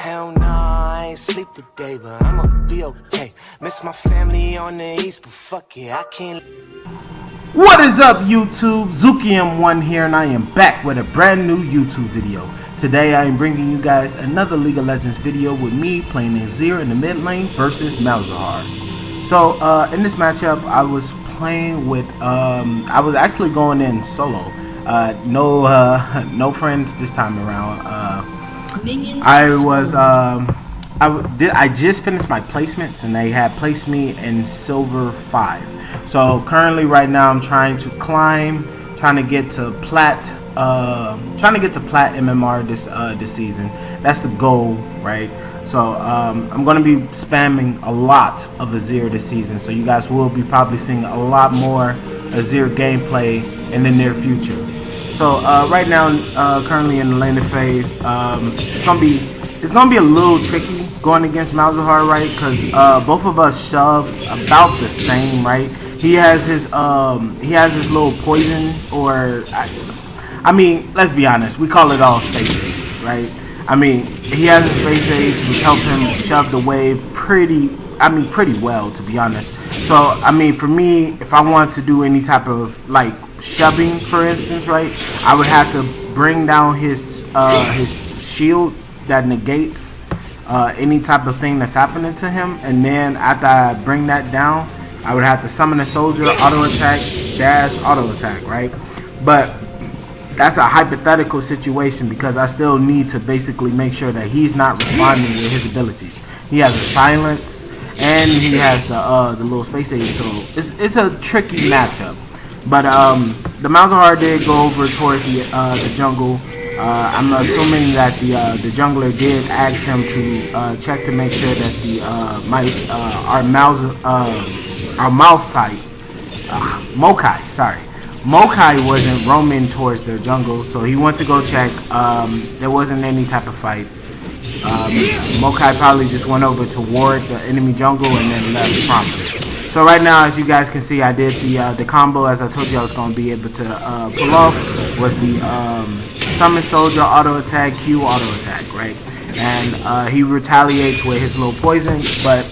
Hell nah, I ain't sleep today, but I'ma be okay. Miss my family on the east, but fuck it, I can't. What is up, YouTube? ZukiM1 here, and I am back with a brand new YouTube video. Today I am bringing you guys another League of Legends video with me playing Azir in the mid lane versus Malzhar. So in this matchup I was playing with I was actually going in solo. No friends this time around. I just finished my placements and they had placed me in silver 5. So currently right now I'm trying to climb, trying to get to plat MMR this season. That's the goal, right? So I'm going to be spamming a lot of Azir this season, so you guys will be probably seeing a lot more Azir gameplay in the near future. So right now, currently in the laning phase, it's gonna be a little tricky going against Malzhar, right? Because both of us shove about the same, right? He has his little poison, or I mean, let's be honest, we call it all space age, right? I mean, he has a space age, which helped him shove the wave pretty well, to be honest. So I mean, for me, if I want to do any type of like shoving, for instance, right, I would have to bring down his shield that negates any type of thing that's happening to him, and then after I bring that down, I would have to summon a soldier, auto attack, dash, auto attack, right? But that's a hypothetical situation because I still need to basically make sure that he's not responding with his abilities. He has a silence and he has the little space age, so it's a tricky matchup. But the Malzhar did go over towards the jungle. I'm assuming that the jungler did ask him to check to make sure that the Mokai wasn't roaming towards their jungle, so he went to go check. There wasn't any type of fight. Mokai probably just went over to ward the enemy jungle and then left promptly. So right now, as you guys can see, I did the combo as I told you I was going to be able to pull off, was the summon soldier, auto attack, Q, auto attack, right? And he retaliates with his little poison, but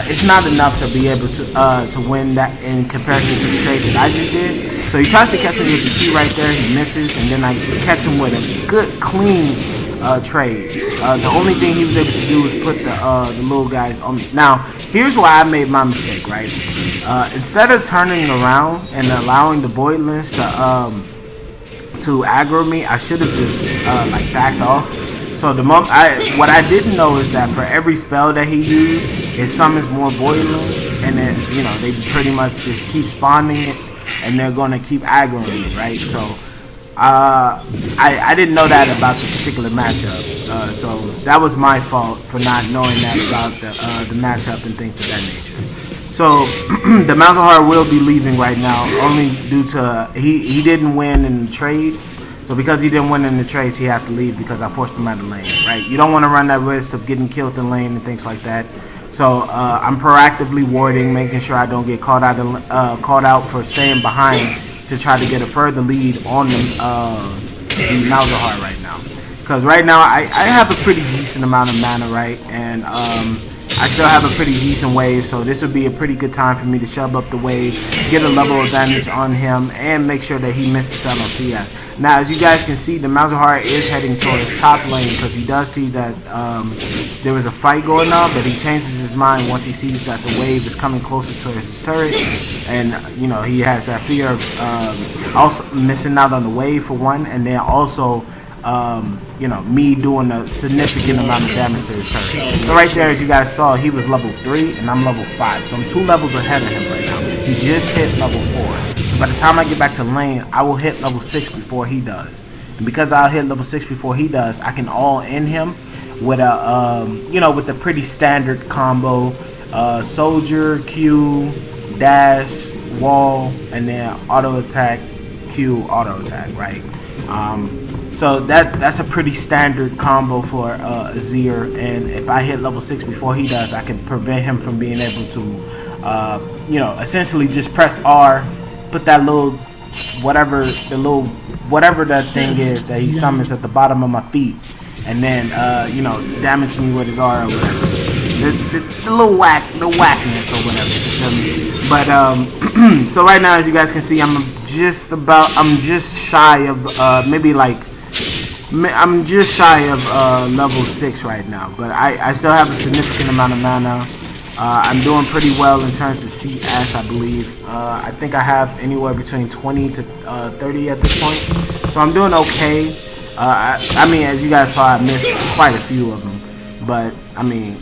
it's not enough to be able to win that in comparison to the trade that I just did. So he tries to catch me with the Q right there, he misses, and then I catch him with a good, clean trade. The only thing he was able to do was put the little guys on me. Now, here's why I made my mistake, right? Instead of turning around and allowing the Voidlands to aggro me, I should have just like backed off. So the moment what I didn't know is that for every spell that he used, it summons more Voidlands, and then they pretty much just keep spawning it, and they're gonna keep aggroing it, right? So I didn't know that about this particular matchup, so that was my fault for not knowing that about the matchup and things of that nature. So the Malzhar will be leaving right now, only due to he didn't win in the trades. So because he didn't win in the trades, he had to leave because I forced him out of the lane, right? You don't want to run that risk of getting killed in lane and things like that. So I'm proactively warding, making sure I don't get caught out for staying behind to try to get a further lead on the Malzhar right now. Because right now I have a pretty decent amount of mana, right? And I still have a pretty decent wave, so this would be a pretty good time for me to shove up the wave, get a level of damage on him, and make sure that he misses LOCS. Now, as you guys can see, the Malzhar is heading towards top lane because he does see that there was a fight going on, but he changes his mind once he sees that the wave is coming closer towards his turret, and he has that fear of also missing out on the wave for one, and then also me doing a significant amount of damage to his turret. So right there, as you guys saw, he was level 3 and I'm level 5. So I'm 2 levels ahead of him right now. He just hit level 4. By the time I get back to lane, I will hit level 6 before he does. And because I'll hit level 6 before he does, I can all in him with a with a pretty standard combo, soldier, Q, dash, wall, and then auto attack, Q, auto attack, right? So that's a pretty standard combo for Azir, and if I hit level 6 before he does, I can prevent him from being able to, essentially just press R, put that little whatever that thing is that he summons at the bottom of my feet, and then you know, damage me with his R or whatever. The little whackness or whatever. You feel me? But so right now, as you guys can see, I'm just shy of maybe like. I'm just shy of level 6 right now, but I still have a significant amount of mana. I'm doing pretty well in terms of CS, I believe. I think I have anywhere between 20 to 30 at this point, so I'm doing okay. I mean, as you guys saw, I missed quite a few of them, but I mean,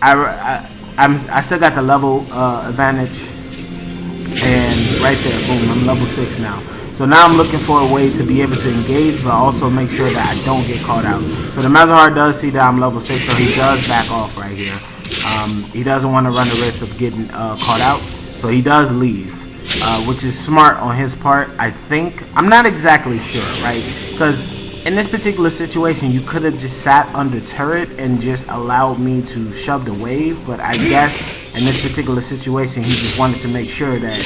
I still got the level advantage, and right there, boom, I'm level 6 now. So now I'm looking for a way to be able to engage, but also make sure that I don't get caught out. So the Malzhar does see that I'm level 6, so he does back off right here. He doesn't want to run the risk of getting caught out, so he does leave, which is smart on his part, I think. I'm not exactly sure, right? Because in this particular situation, you could have just sat under turret and just allowed me to shove the wave, but I guess in this particular situation, he just wanted to make sure that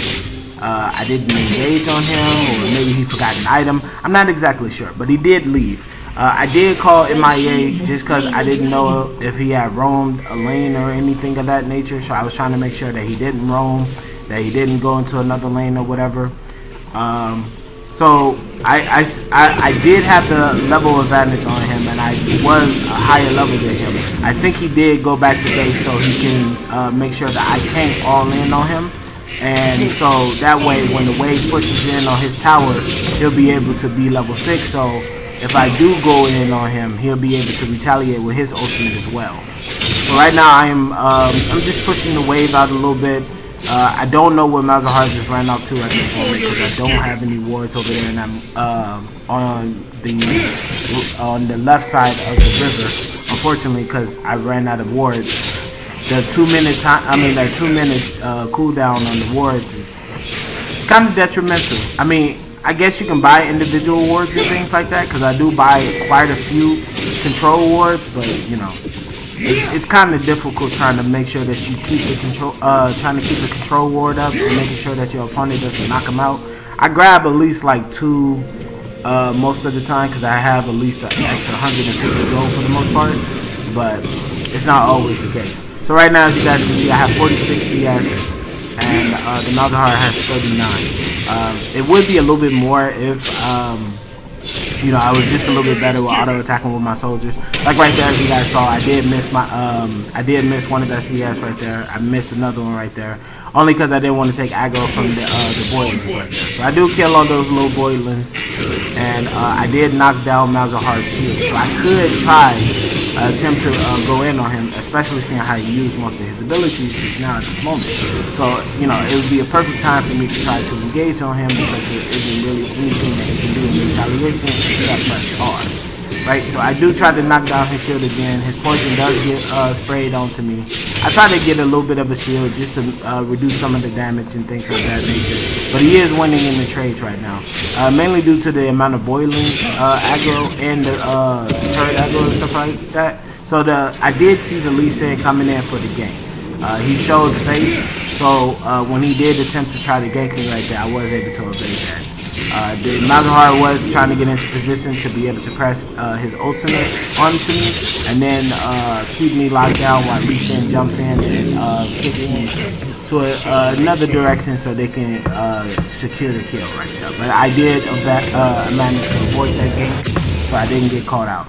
I didn't engage on him, or maybe he forgot an item. I'm not exactly sure, but he did leave. I did call MIA just because I didn't know if he had roamed a lane or anything of that nature, so I was trying to make sure that he didn't roam, that he didn't go into another lane or whatever. So I did have the level advantage on him, and I was a higher level than him. I think he did go back to base so he can make sure that I can't all in on him. And so that way, when the wave pushes in on his tower, he'll be able to be level 6. So if I do go in on him, he'll be able to retaliate with his ultimate as well. So right now, I'm just pushing the wave out a little bit. I don't know what Malzhar just ran up to at this moment because I don't have any wards over there, and I'm on the left side of the river. Unfortunately, because I ran out of wards. The 2 minute time, that 2 minute cooldown on the wards it's kind of detrimental. I mean, I guess you can buy individual wards and things like that, because I do buy quite a few control wards, but you know, it's kind of difficult trying to make sure that you keep the control ward up and making sure that your opponent doesn't knock him out. I grab at least like 2 most of the time, because I have at least an extra 150 gold for the most part, but it's not always the case. So right now, as you guys can see, I have 46 CS, and the Malzhar has 39. It would be a little bit more if, you know, I was just a little bit better with auto attacking with my soldiers. Like right there, as you guys saw, I did miss one of that CS right there. I missed another one right there, only because I didn't want to take aggro from the boilings right there. So I do kill on those little boilings, and I did knock down Malzhar's shield. So I could try. Attempt to go in on him, especially seeing how he used most of his abilities just now at this moment. So, you know, it would be a perfect time for me to try to engage on him, because there isn't really anything that he can do in retaliation except press R. Right? So I do try to knock down his shield again. His poison does get sprayed onto me. I try to get a little bit of a shield just to reduce some of the damage and things of that nature. But he is winning in the trades right now. Mainly due to the amount of boiling aggro and the turret aggro and stuff like that. So I did see the Lee Sin coming in for the gank. He showed face, so when he did attempt to try to gank me right there, I was able to evade that. The Malzhar was trying to get into position to be able to press his ultimate onto me, and then keep me locked down while Lee Sin jumps in and kicks me to another direction so they can secure the kill right there. But I did manage to avoid that gank, so I didn't get caught out.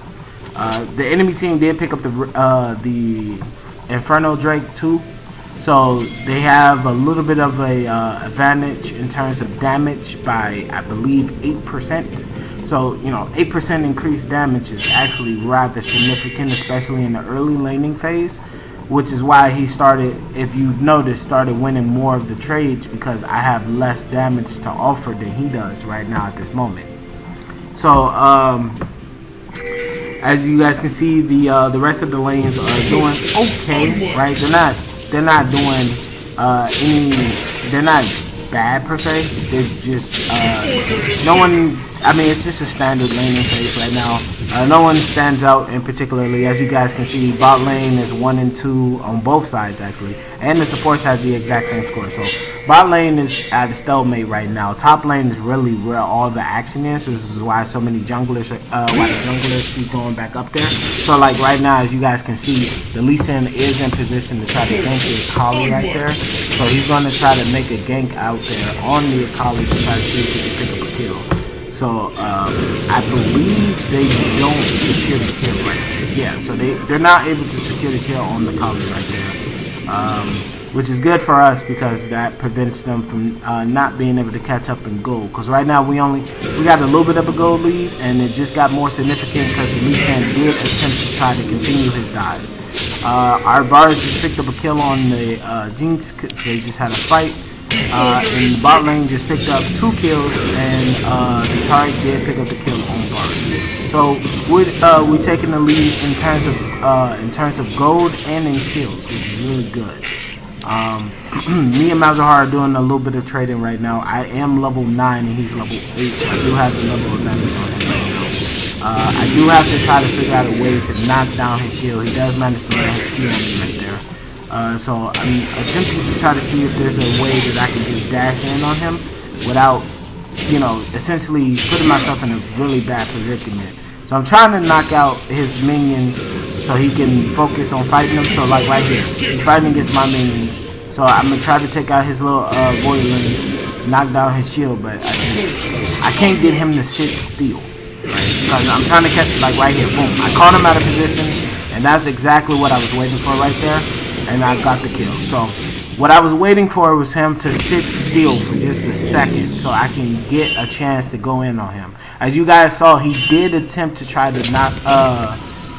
The enemy team did pick up the Inferno Drake too, so they have a little bit of a advantage in terms of damage by, I believe, 8%. So, you know, 8% increased damage is actually rather significant, especially in the early laning phase, which is why he started, if you notice, started winning more of the trades, because I have less damage to offer than he does right now at this moment. So, as you guys can see, the rest of the lanes are doing okay, right? They're not doing they're not bad per se. They're just no one. I mean, it's just a standard laning phase right now. No one stands out in particularly. As you guys can see, bot lane is 1 and 2 on both sides actually, and the supports have the exact same score. So bot lane is at a stalemate right now. Top lane is really where all the action is. This is why so many junglers, why the junglers keep going back up there. So like right now, as you guys can see, the Lee Sin is in position to try to gank the Akali right there. So he's going to try to make a gank out there on the Akali to try to see if he can pick up a kill. So I believe they don't secure the kill right there. Yeah, so they're not able to secure the kill on the Kali right there, which is good for us because that prevents them from not being able to catch up in gold. Because right now we got a little bit of a gold lead, and it just got more significant because the Lee Sin did attempt to try to continue his dive. Our bars just picked up a kill on the Jinx because they just had a fight. And the bot lane just picked up 2 kills, and the target did pick up the kill on bars. So we're taking the lead in terms of gold and in kills, which is really good. Me and Malzhar are doing a little bit of trading right now. I am level 9 and he's level 8, so I do have the level advantage on him right now. I do have to try to figure out a way to knock down his shield. He does manage to land his Q on me right there. So I'm attempting to try to see if there's a way that I can just dash in on him without, you know, essentially putting myself in a really bad predicament. So I'm trying to knock out his minions so he can focus on fighting them. So like right here, he's fighting against my minions. So I'm gonna try to take out his little voidlings, knock down his shield, but I can't get him to sit still. Right? Because I'm trying to catch, like right here, boom. I caught him out of position, and that's exactly what I was waiting for right there. And I got the kill. So what I was waiting for was him to sit still for just a second so I can get a chance to go in on him. As you guys saw, he did attempt to try to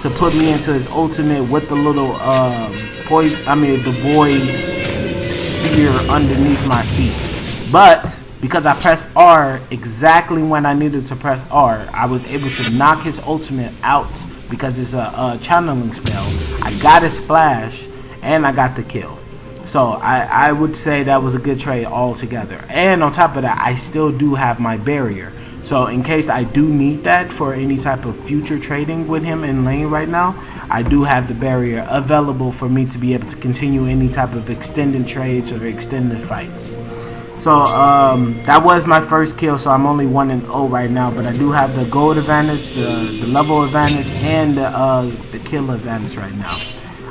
to put me into his ultimate with the little the void spear underneath my feet. But because I pressed R exactly when I needed to press R, I was able to knock his ultimate out because it's a channeling spell. I got his flash and I got the kill. So I would say that was a good trade altogether. And on top of that, I still do have my barrier. So in case I do need that for any type of future trading with him in lane right now, I do have the barrier available for me to be able to continue any type of extended trades or extended fights. So that was my first kill, so I'm only 1 and 0 right now, but I do have the gold advantage, the level advantage, and the kill advantage right now.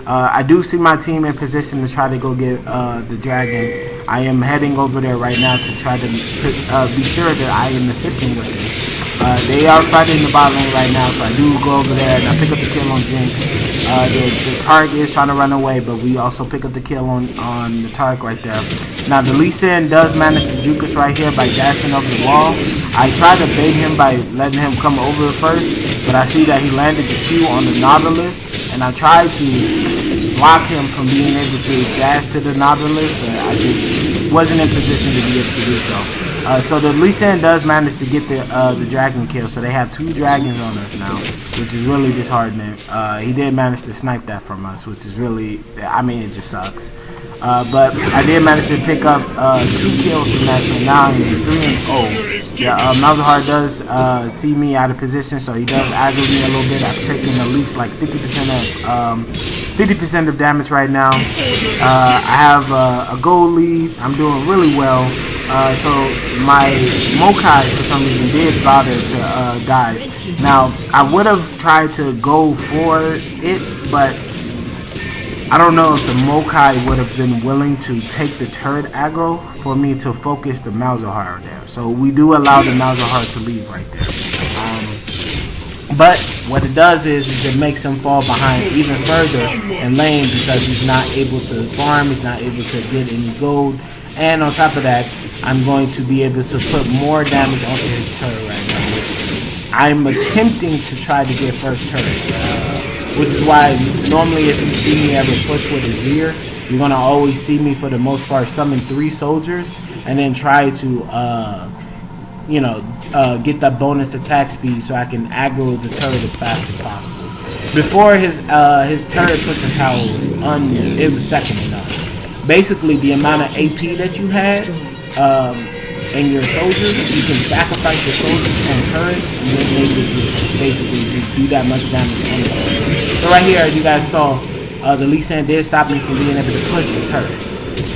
I do see my team in position to try to go get the dragon. I am heading over there right now to try to be sure that I am assisting with this. They are fighting the bot lane right now, so I do go over there and I pick up the kill on Jinx. The target is trying to run away, but we also pick up the kill on the target right there. Now the Lee Sin does manage to juke us right here by dashing over the wall. I tried to bait him by letting him come over first, but I see that he landed the Q on the Nautilus, and I tried to block him from being able to dash to the Nautilus, but I just wasn't in position to be able to do so. So the Lee Sin does manage to get the dragon kill, so they have 2 dragons on us now, which is really disheartening. He did manage to snipe that from us, which is really, I mean, it just sucks. But I did manage to pick up 2 kills from that, so now I'm 3 and 0. Yeah, Malzhar does see me out of position, so he does aggro me a little bit. I've taken at least like 50% of damage right now. I have a gold lead. I'm doing really well. So my Mokai for some reason did bother to die. Now I would have tried to go for it, but I don't know if the Mokai would have been willing to take the turret aggro for me to focus the Malzhar there. So we do allow the Malzhar to leave right there. But what it does is it makes him fall behind even further in lane because he's not able to farm, he's not able to get any gold. And on top of that, I'm going to be able to put more damage onto his turret right now, which I'm attempting to try to get first turret. Which is why normally if you see me ever push with Azir, you're going to always see me for the most part summon 3 soldiers and then try to, get that bonus attack speed so I can aggro the turret as fast as possible. Before his turret pushing power was second enough. Basically, the amount of AP that you had, and your soldiers, you can sacrifice your soldiers and turrets, and then they would just basically just do that much damage on the turret. So right here, as you guys saw, the Lee Sin did stop me from being able to push the turret.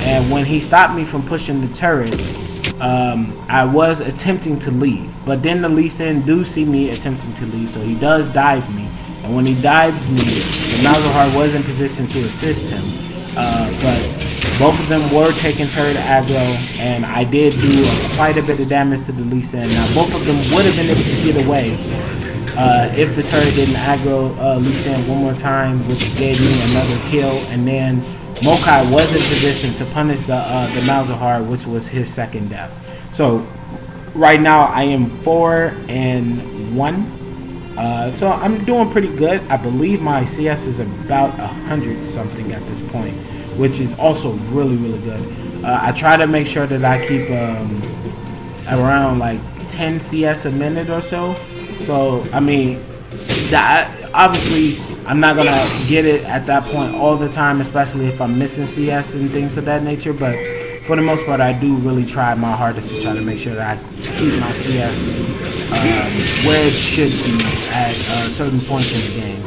And when he stopped me from pushing the turret, I was attempting to leave. But then the Lee Sin do see me attempting to leave, so he does dive me. And when he dives me, the Malzhar was in position to assist him. But both of them were taking turret aggro, and I did do quite a bit of damage to the Lee Sin. Now both of them would have been able to get away if the turret didn't aggro Lee Sin one more time, which gave me another kill. And then Mokai was in position to punish the Malzhar, which was his second death. So right now I am 4-1. So I'm doing pretty good. I believe my CS is about 100 something at this point, which is also really good. I try to make sure that I keep around like 10 CS a minute or so. So I mean, obviously I'm not gonna get it at that point all the time, especially if I'm missing CS and things of that nature. But for the most part, I do really try my hardest to try to make sure that I keep my CS where it should be at certain points in the game.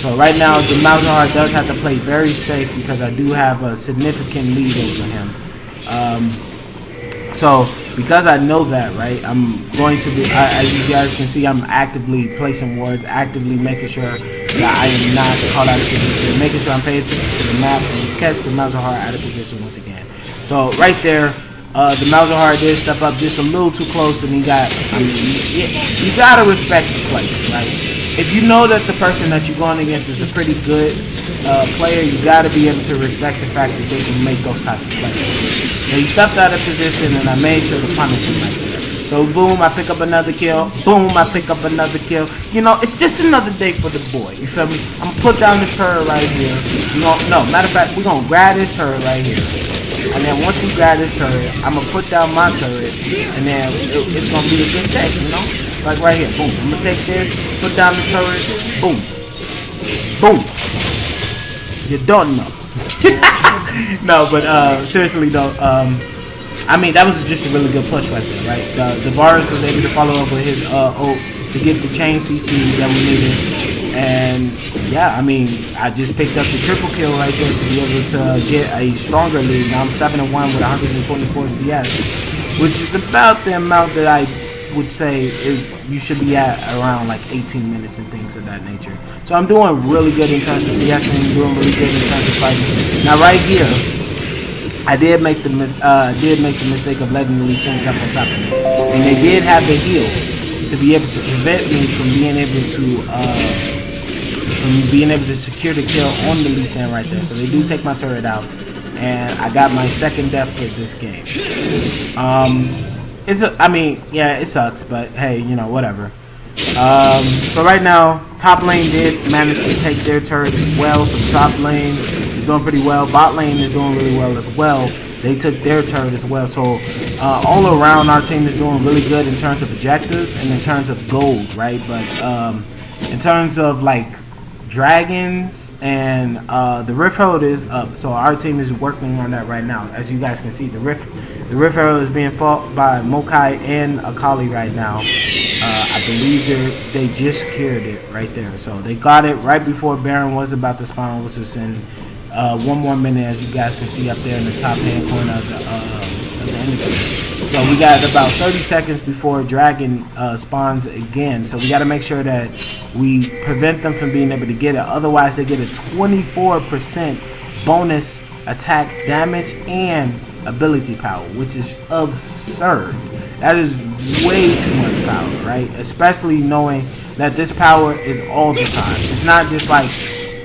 So right now, the Malzhar does have to play very safe because I do have a significant lead over him. So because I know that, right, I'm going to be, as you guys can see, I'm actively placing wards, actively making sure that I am not caught out of position, making sure I'm paying attention to the map and catch the Malzhar out of position once again. So right there, the Malzhar did step up just a little too close, and he got, I mean, you gotta respect the play, right? If you know that the person that you're going against is a pretty good player, you gotta be able to respect the fact that they can make those types of plays. So he stepped out of position, and I made sure to punish him right there. So boom, I pick up another kill. Boom, I pick up another kill. You know, it's just another day for the boy. You feel me? I'm gonna put down this turret right here. No, matter of fact, we're gonna grab this turret right here. And then once we grab this turret, I'm gonna put down my turret, and then it's gonna be a good day, you know? Like right here, boom. I'm gonna take this, put down the turret, boom, boom. You don't know. No, but seriously though, I mean that was just a really good push right there, right? The Varus was able to follow up with his ult to get the chain CC that we needed, and yeah, I mean I just picked up the triple kill right there to be able to get a stronger lead. Now I'm 7-1 with 124 CS, which is about the amount that I would say is you should be at around like 18 minutes and things of that nature. So I'm doing really good in terms of CS and doing really good in terms of fighting. Now right here, I did make the mistake of letting the Lee Sin jump on top of me, and they did have the heal to be able to prevent me from being able to secure the kill on the Lee Sin right there. So they do take my turret out, and I got my second death for this game. I mean, yeah, it sucks, but hey, you know, whatever. So right now, top lane did manage to take their turret as well. So top lane is doing pretty well. Bot lane is doing really well as well. They took their turret as well. So all around, our team is doing really good in terms of objectives and in terms of gold, right? But in terms of like dragons and the Rift Herald is up. So our team is working on that right now. As you guys can see, the Rift Herald is being fought by Mokai and Akali right now. I believe they just secured it right there. So they got it right before Baron was about to spawn, which was in 1 more minute, as you guys can see up there in the top hand corner of the indicator. So we got about 30 seconds before Dragon spawns again. So we got to make sure that we prevent them from being able to get it. Otherwise, they get a 24% bonus attack damage and ability power, which is absurd. That is way too much power, right? Especially knowing that this power is all the time. It's not just like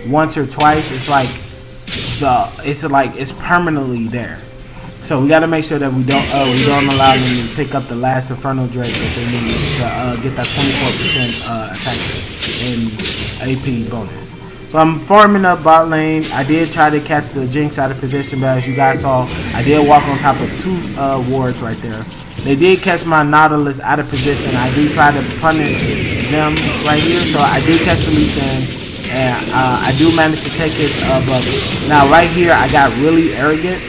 once or twice. It's like it's permanently there. So we got to make sure that we don't allow them to pick up the last Infernal Drake that they need to get that 24% attack and AP bonus. So I'm farming up bot lane. I did try to catch the Jinx out of position, but as you guys saw, I did walk on top of 2 wards right there. They did catch my Nautilus out of position. I do try to punish them right here, so I did catch the Lee Sin, and I do manage to take his buff. Now right here, I got really arrogant.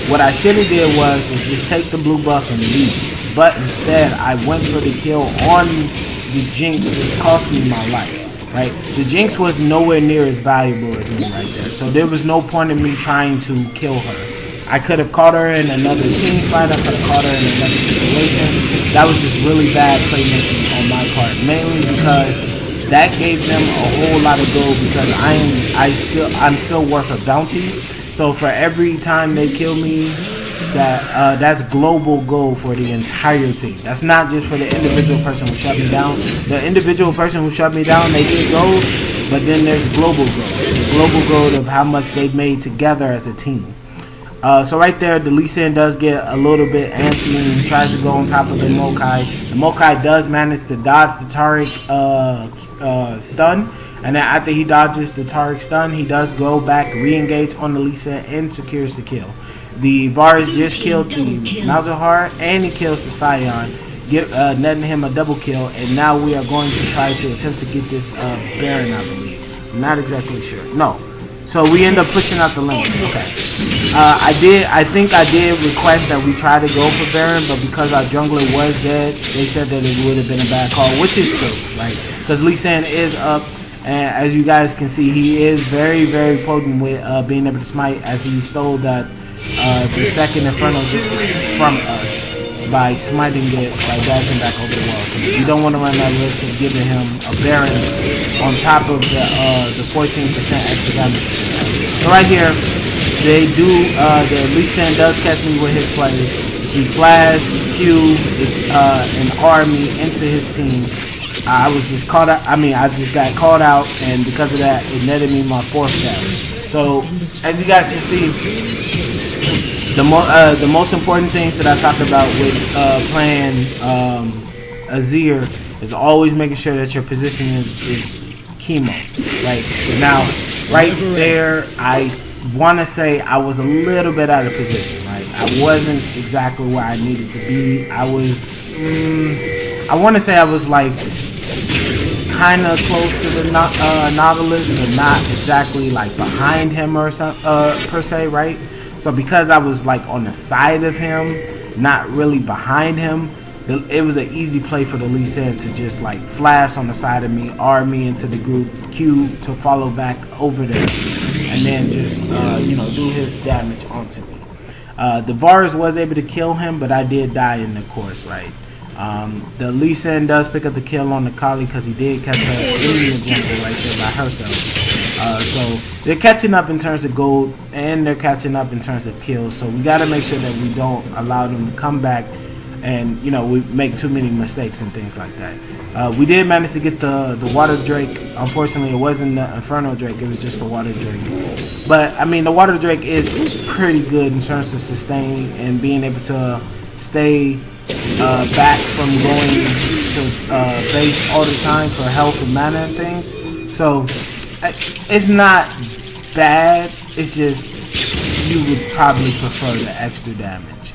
What I should have did was just take the blue buff and leave. but instead I went for the kill on the Jinx, which cost me my life. Right, the Jinx was nowhere near as valuable as me right there, so there was no point in me trying to kill her. I could have caught her in another team fight, I could have caught her in another situation. That was just really bad playmaking on my part, mainly because that gave them a whole lot of gold, because I'm still worth a bounty. So for every time they kill me, that's global gold for the entire team. That's not just for the individual person who shut me down. The individual person who shut me down, they get gold, but then there's global gold. The global gold of how much they've made together as a team. So right there, the Lee Sin does get a little bit antsy and tries to go on top of the Mokai. The Mokai does manage to dodge the Taric stun. And then after he dodges the Taric stun, he does go back, re-engage on the Lee Sin, and secures the kill. The Varus just killed the Malzhar, and he kills the Scion, netting him a double kill. And now we are going to try to attempt to get this Baron, I believe. I'm not exactly sure. No. So we end up pushing out the lanes. Okay. I think I did request that we try to go for Baron, but because our jungler was dead, they said that it would have been a bad call, which is true, right? Because Lee Sin is up, and as you guys can see, he is very, very potent with being able to smite, as he stole that the second Inferno from us by smiting it by dashing back over the wall. So you don't want to run that risk of giving him a Baron on top of the 14% extra damage. So right here, they do the Lee Sin does catch me with his plays. He flashed, Q, and R me into his team. I was just caught out. I just got caught out, and because of that, it netted me my 4th damage. So as you guys can see, the most important things that I talked about with playing Azir is always making sure that your position is chemo. Right now, right there, I want to say I was a little bit out of position. Right, I wasn't exactly where I needed to be. I was, I want to say I was like kind of close to the Nautilus, but not exactly like behind him or something per se. Right. So because I was like on the side of him, not really behind him, it was an easy play for the Lee Sin to just like flash on the side of me, R me into the group, Q to follow back over there, and then just do his damage onto me. The Varus was able to kill him, but I did die in the course, right? The Lee Sin does pick up the kill on the Kali because he did catch her in the jungle right there by herself. So they're catching up in terms of gold, and they're catching up in terms of kills. So we got to make sure that we don't allow them to come back and we make too many mistakes and things like that. We did manage to get the Water Drake. Unfortunately, it wasn't the Inferno Drake, it was just the Water Drake. But I mean, the Water Drake is pretty good in terms of sustain and being able to stay back from going to base all the time for health and mana and things. So it's not bad, it's just you would probably prefer the extra damage.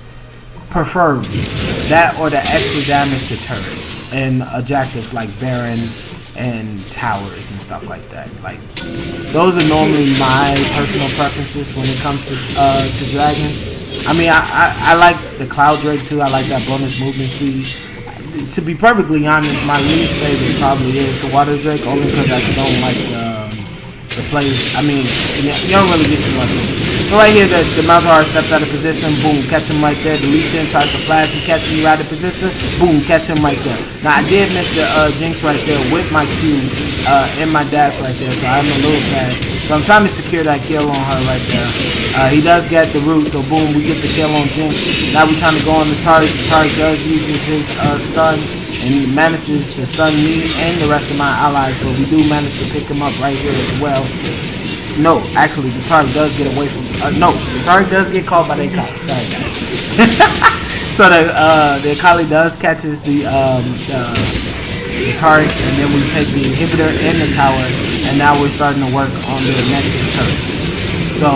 Preferably that, or the extra damage to turrets and objectives like Baron and towers and stuff like that. Like, those are normally my personal preferences when it comes to dragons. I mean, I like the Cloud Drake too. I like that bonus movement speed. To be perfectly honest, my least favorite probably is the Water Drake, only because I don't like the plays. I mean, you don't really get too much of it. So right here, the Malzhar stepped out of position. Boom, catch him right there. The Lee Sin tries to flash and catch me right in position. Boom, catch him right there. Now I did miss the Jinx right there with my Q and my dash right there, so I'm a little sad. So I'm trying to secure that kill on her right there. He does get the root, so boom, we get the kill on Jinx. Now we're trying to go on the Taric. The Taric does use his stun, and he manages to stun me and the rest of my allies, but we do manage to pick him up right here as well. No, actually, the Taric does get away from. No, the Taric does get caught by the Akali. Sorry, guys. So the Akali does catches the Taric, and then we take the inhibitor and the tower, and now we're starting to work on the Nexus turrets. So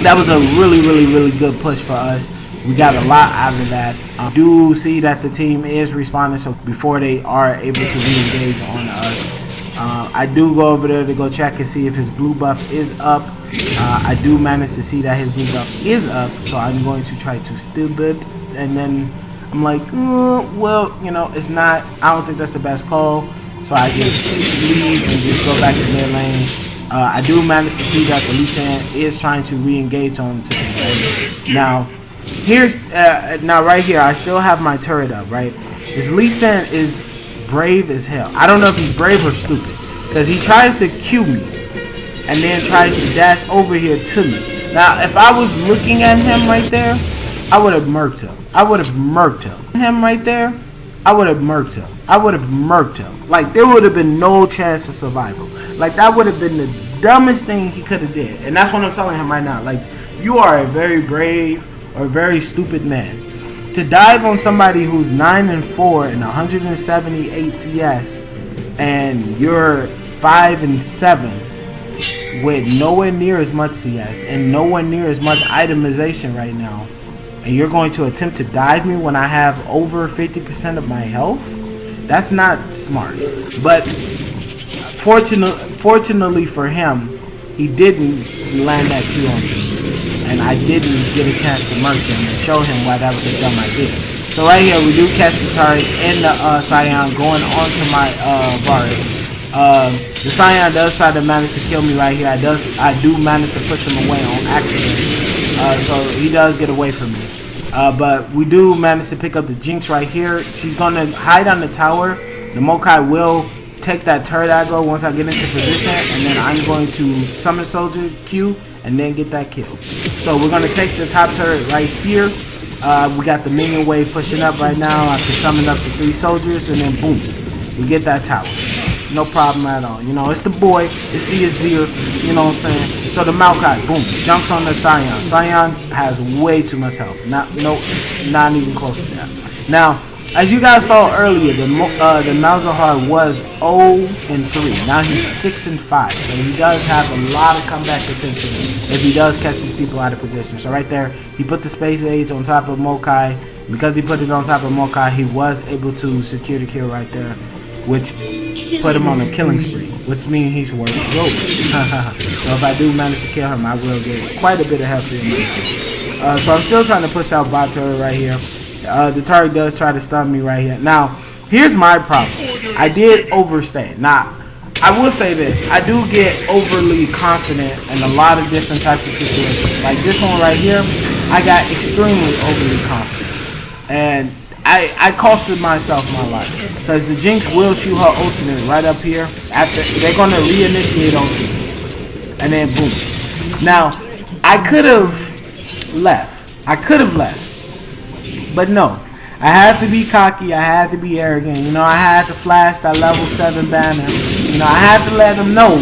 that was a really, really, really good push for us. We got a lot out of that. I do see that the team is responding, so before they are able to re-engage on us. I do go over there to go check and see if his blue buff is up. I do manage to see that his blue buff is up, so I'm going to try to steal it, and then I'm like, well, you know, it's not. I don't think that's the best call. So I just leave and just go back to mid lane. I do manage to see that the Lee Sin is trying to re-engage onto me. Right? Now, here's now right here, I still have my turret up. Right, this Lee Sin is brave as hell. I don't know if he's brave or stupid, because he tries to Q me and then tries to dash over here to me. Now, if I was looking at him right there, I would have murked him. I would have murked him. Him right there, I would have murked him. I would have murked him. Like, there would have been no chance of survival. Like, that would have been the dumbest thing he could have did. And that's what I'm telling him right now. Like, you are a very brave or very stupid man. To dive on somebody who's 9-4 and 178 CS, and you're 5-7 with nowhere near as much CS and nowhere near as much itemization right now, and you're going to attempt to dive me when I have over 50% of my health? That's not smart. But fortunately for him, he didn't land that Q onto me, and I didn't get a chance to murk him and show him why that was a dumb idea. So right here, we do catch the turret and the Scion going onto my Varus. The Scion does try to manage to kill me right here. I do manage to push him away on accident. So he does get away from me. But we do manage to pick up the Jinx right here. She's going to hide on the tower. The Mokai will take that turret aggro once I get into position, and then I'm going to summon soldier Q and then get that kill. So we're going to take the top turret right here. We got the minion wave pushing up right now. I can summon up to 3 soldiers, and then boom, we get that tower. No problem at all. You know, it's the boy, it's the Azir, you know what I'm saying? So the Maokai, boom, jumps on the Scion. Scion has way too much health. Not even close to that. Now, as you guys saw earlier, the Malzhar was 0-3. Now he's 6-5. So he does have a lot of comeback potential if he does catch his people out of position. So right there, he put the space age on top of Mokai. Because he put it on top of Mokai, he was able to secure the kill right there, which put him on a killing spree, which means he's worth gold. So if I do manage to kill him, I will get quite a bit of health here. So I'm still trying to push out bot turret right here. The turret does try to stun me right here. Now, here's my problem. I did overstay. Now, I will say this. I do get overly confident in a lot of different types of situations. Like this one right here, I got extremely overly confident. And I costed myself my life. Because the Jinx will shoot her ultimate right up here. After they're going to reinitiate onto me. And then boom. Now, I could have left. But no, I had to be cocky, I had to be arrogant, you know, I had to flash that level 7 banner, you know, I had to let them know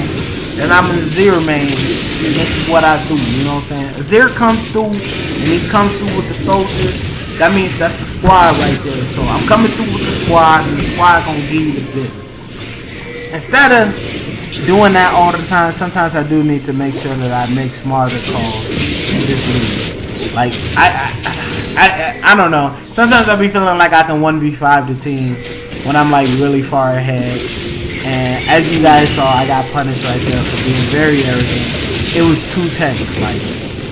that I'm an Azir main, and this is what I do, you know what I'm saying? Azir comes through, and he comes through with the soldiers, that means that's the squad right there, so I'm coming through with the squad, and the squad gonna give you the business. Instead of doing that all the time, sometimes I do need to make sure that I make smarter calls, and just leave. Like, I don't know. Sometimes I be feeling like I can 1v5 the team when I'm like really far ahead. And as you guys saw, I got punished right there for being very arrogant. It was 2 tanks. Like,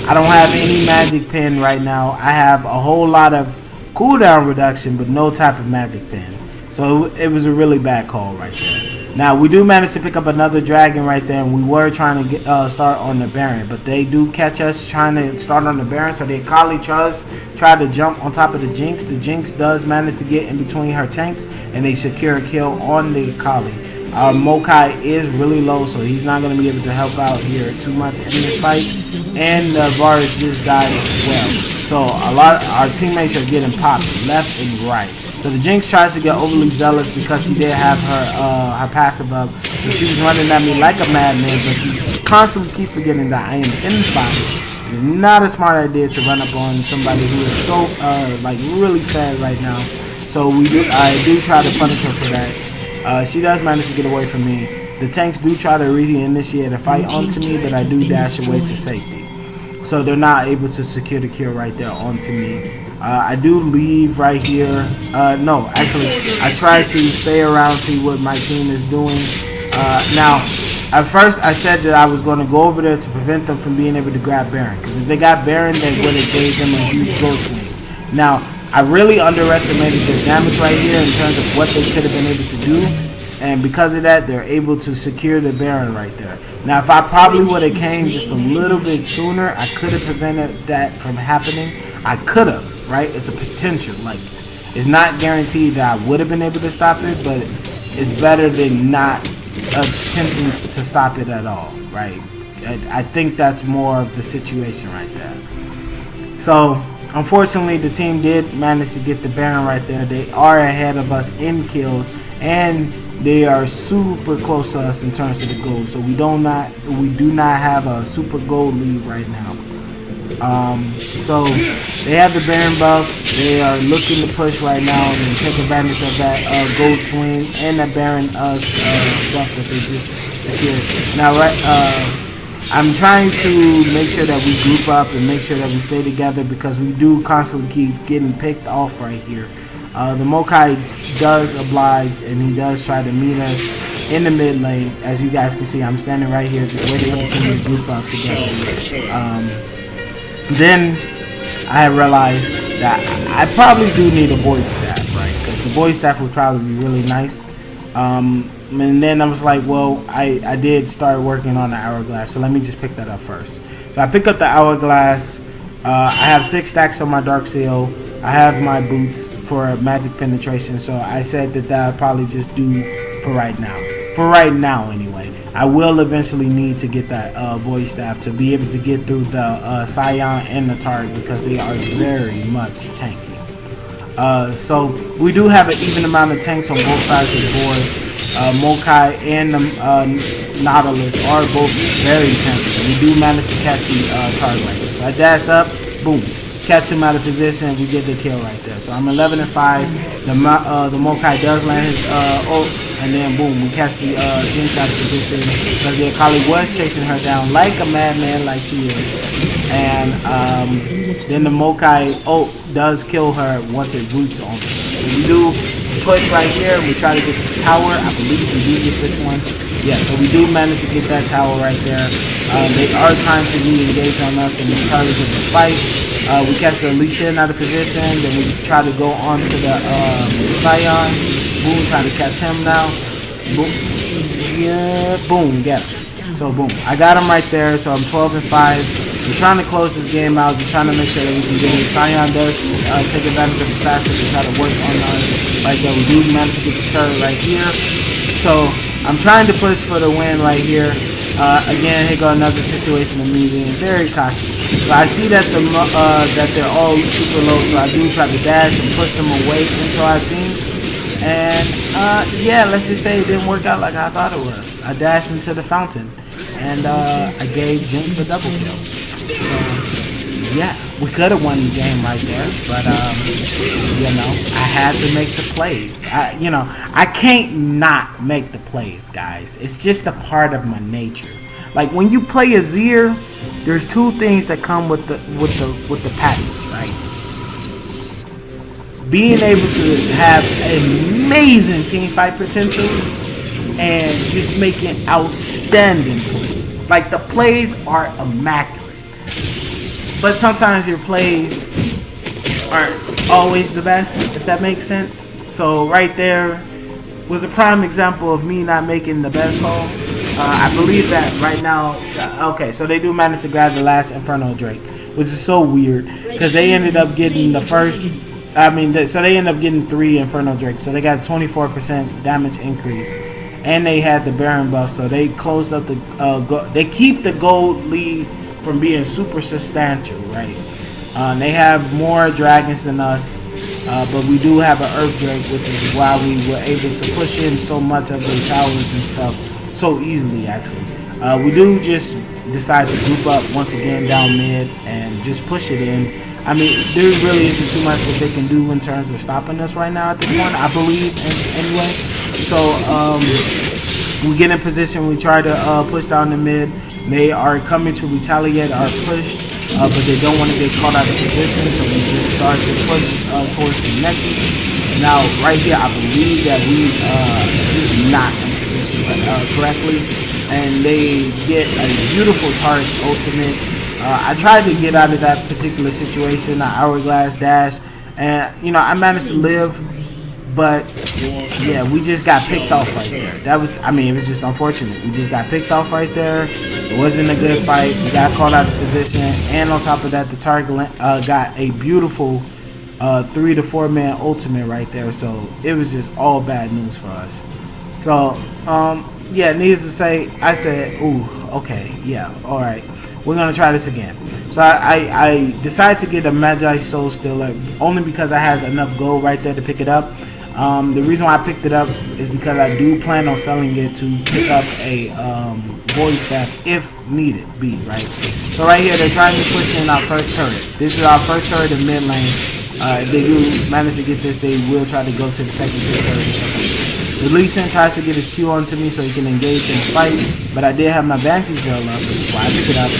I don't have any magic pen right now. I have a whole lot of cooldown reduction, but no type of magic pen. So it was a really bad call right there. Now, we do manage to pick up another dragon right there, and we were trying to get start on the Baron, but they do catch us trying to start on the Baron, so they Kali tries to jump on top of the Jinx. The Jinx does manage to get in between her tanks, and they secure a kill on the Kali. Mokai is really low, so he's not going to be able to help out here too much in this fight, and Varus just died as well. So a lot of our teammates are getting popped left and right. So the Jinx tries to get overly zealous because she did have her passive up. So she was running at me like a madman, but she constantly keeps forgetting that I am 10-5. It is not a smart idea to run up on somebody who is so like really fast right now. So I do try to punish her for that. She does manage to get away from me. The tanks do try to reinitiate a fight onto me, but I do dash away to safety. So they're not able to secure the kill right there onto me. I do leave right here. No, actually, I try to stay around, see what my team is doing. Now, at first, I said that I was going to go over there to prevent them from being able to grab Baron. Because if they got Baron, they would have gave them a huge gold swing. Now, I really underestimated their damage right here in terms of what they could have been able to do. And because of that, they're able to secure the Baron right there. Now, if I probably would have came just a little bit sooner, I could have prevented that from happening. I could have, right? It's a potential. Like, it's not guaranteed that I would have been able to stop it, but it's better than not attempting to stop it at all, right? I think that's more of the situation right there. So, unfortunately, the team did manage to get the Baron right there. They are ahead of us in kills, and they are super close to us in terms of the gold. So we do not have a super gold lead right now. So they have the Baron buff. They are looking to push right now and take advantage of that gold swing and that Baron buff that they just secured. Now, I'm trying to make sure that we group up and make sure that we stay together, because we do constantly keep getting picked off right here. The Mokai does oblige, and he does try to meet us in the mid lane. As you guys can see, I'm standing right here just waiting for the team to group up together. Then I realized that I probably do need a void staff, right? Because the void staff would probably be really nice. And then I was like, well, I did start working on the hourglass, so let me just pick that up first. So I pick up the hourglass. I have 6 stacks on my dark seal. I have my boots for magic penetration, so I said that I'll probably just do for right now. For right now, anyway. I will eventually need to get that void staff to be able to get through the Scion and the Targ, because they are very much tanky. So we do have an even amount of tanks on both sides of the board. Mokai and the Nautilus are both very tanky. We do manage to catch the Targ right there. So I dash up, boom. Catch him out of position, we get the kill right there. So I'm 11 and 5. The Mokai does land his ult, and then boom, we catch the Jinx out of position, because the Akali was chasing her down like a madman, like she is. And then the Mokai ult does kill her once it roots onto her. So we do push right here. We try to get this tower. I believe we do get this one. Yeah, so we do manage to get that tower right there. They are trying to re-engage on us, and we try to get the fight. We catch the Lee Sin out of position, then we try to go on to the Scion. Boom, try to catch him now. Boom, yeah, boom, get him. So boom, I got him right there, so I'm 12 and 5. We're trying to close this game out, just trying to make sure that we can get it. Scion does take advantage of the faster to try to work on us. Like that, we do manage to get the turret right here. So I'm trying to push for the win right here. Again, here go another situation of me being very cocky. So I see that that they're all super low, so I do try to dash and push them away into our team. And yeah, let's just say it didn't work out like I thought it was. I dashed into the fountain, and I gave Jinx a double kill. So yeah, we could have won the game right there, but you know, I had to make the plays. I can't not make the plays, guys. It's just a part of my nature. Like when you play Azir, there's 2 things that come with the package, right? Being able to have amazing team fight potentials and just making outstanding plays. Like the plays are immaculate. But sometimes your plays aren't always the best, if that makes sense. So right there was a prime example of me not making the best call. I believe that right now, okay, so they do manage to grab the last Inferno Drake, which is so weird, because they ended up getting the first, so they ended up getting 3 Inferno Drakes, so they got 24% damage increase. And they had the Baron buff, so they closed up the, they keep the gold lead from being super substantial, right? They have more dragons than us, but we do have an Earth Drake, which is why we were able to push in so much of the towers and stuff so easily, actually. We do just decide to group up once again down mid and just push it in. I mean, there really isn't too much that they can do in terms of stopping us right now at this point, I believe, anyway. So we get in position, we try to push down the mid. They are coming to retaliate our push, but they don't want to get caught out of position, so we just start to push towards the Nexus. Now, right here, I believe that we just not in position correctly, and they get a beautiful Target ultimate. I tried to get out of that particular situation, the hourglass dash. And you know, I managed to live, but yeah, we just got picked off right there. That was, I mean, it was just unfortunate. We just got picked off right there. It wasn't a good fight. We got called out of position, and on top of that, the target got a beautiful 3 to 4 man ultimate right there. So it was just all bad news for us. So yeah, needless to say, I said, ooh, okay, yeah, all right, we're gonna try this again. So I decided to get a Magi Soul Stealer only because I had enough gold right there to pick it up. The reason why I picked it up is because I do plan on selling it to pick up a Void Staff if needed be, right? So right here, they're trying to push in our first turret. This is our first turret in mid lane. If they do manage to get this, they will try to go to the second tier turret or something. The Lee Sin tries to get his Q onto me so he can engage in the fight, but I did have my Banshee's Veil up, which is why I picked it up,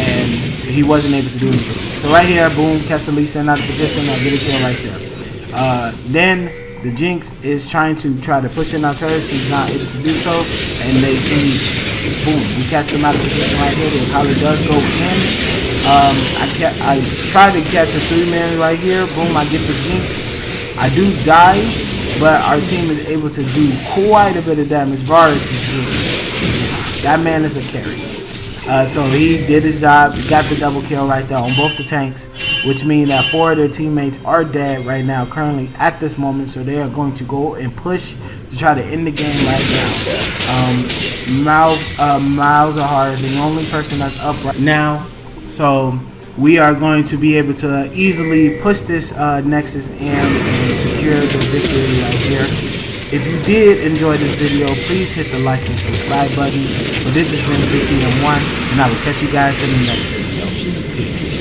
and he wasn't able to do anything. So right here, boom, catch the Lee Sin out of position, I get a kill right there. Then the Jinx is trying to push in our turrets, he's not able to do so, and they see, boom, we catch them out of position right here, the Akali does go in. I tried to catch a 3-man right here, boom, I get the Jinx. I do die, but our team is able to do quite a bit of damage. Varus is just, that man is a carry. So he did his job, he got the double kill right there on both the tanks, which means that 4 of their teammates are dead right now, currently at this moment, so they are going to go and push to try to end the game right now. Malzhar is the only person that's up right now, so we are going to be able to easily push this Nexus and secure the victory right here. If you did enjoy this video, please hit the like and subscribe button. But this has been ZPM1, and I will catch you guys in the next video. Peace.